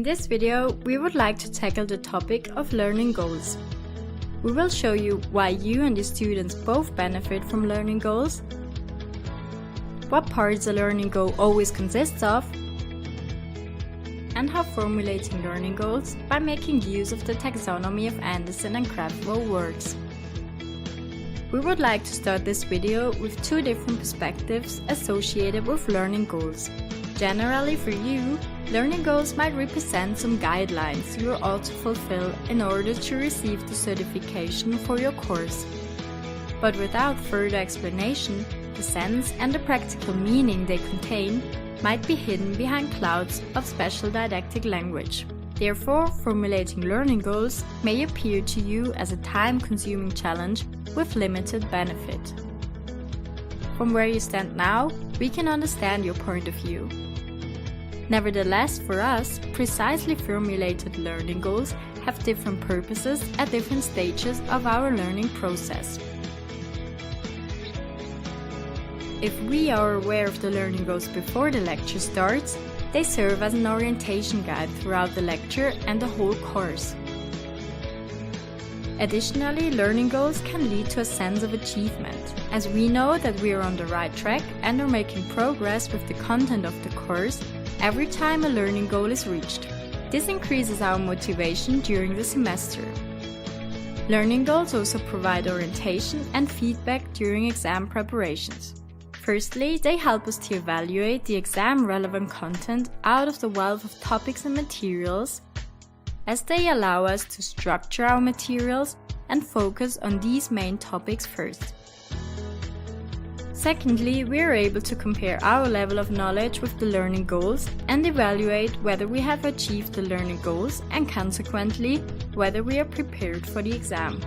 In this video, we would like to tackle the topic of learning goals. We will show you why you and your students both benefit from learning goals, what parts a learning goal always consists of, and how formulating learning goals by making use of the taxonomy of Anderson and Krathwohl works. We would like to start this video with two different perspectives associated with learning goals. Generally for you, learning goals might represent some guidelines you ought to fulfill in order to receive the certification for your course. But without further explanation, the sense and the practical meaning they contain might be hidden behind clouds of special didactic language. Therefore, formulating learning goals may appear to you as a time-consuming challenge with limited benefit. From where you stand now, we can understand your point of view. Nevertheless, for us, precisely formulated learning goals have different purposes at different stages of our learning process. If we are aware of the learning goals before the lecture starts, they serve as an orientation guide throughout the lecture and the whole course. Additionally, learning goals can lead to a sense of achievement, as we know that we are on the right track and are making progress with the content of the course every time a learning goal is reached. This increases our motivation during the semester. Learning goals also provide orientation and feedback during exam preparations. Firstly, they help us to evaluate the exam-relevant content out of the wealth of topics and materials, as they allow us to structure our materials and focus on these main topics first. Secondly, we are able to compare our level of knowledge with the learning goals and evaluate whether we have achieved the learning goals and consequently whether we are prepared for the exam.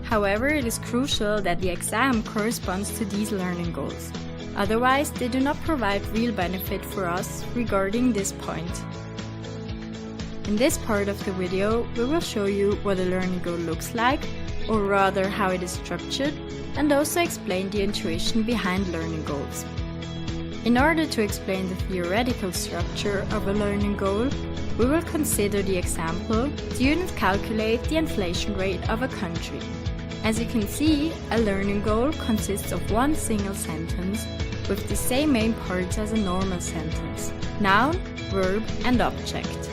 However, it is crucial that the exam corresponds to these learning goals. Otherwise, they do not provide real benefit for us regarding this point. In this part of the video, we will show you what a learning goal looks like, or rather how it is structured, and also explain the intuition behind learning goals. In order to explain the theoretical structure of a learning goal, we will consider the example: students calculate the inflation rate of a country. As you can see, a learning goal consists of one single sentence with the same main parts as a normal sentence: noun, verb, and object.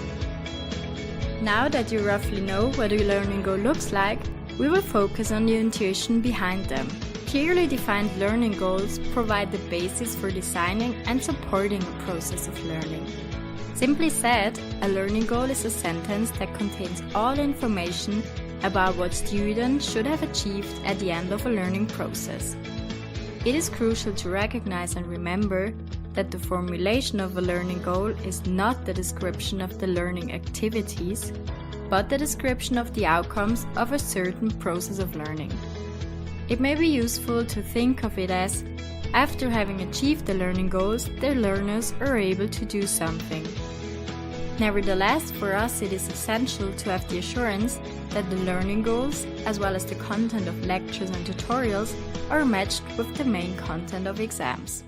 Now that you roughly know what a learning goal looks like, we will focus on the intuition behind them. Clearly defined learning goals provide the basis for designing and supporting a process of learning. Simply said, a learning goal is a sentence that contains all information about what students should have achieved at the end of a learning process. It is crucial to recognize and remember that the formulation of a learning goal is not the description of the learning activities, but the description of the outcomes of a certain process of learning. It may be useful to think of it as, after having achieved the learning goals, the learners are able to do something. Nevertheless, for us it is essential to have the assurance that the learning goals, as well as the content of lectures and tutorials, are matched with the main content of exams.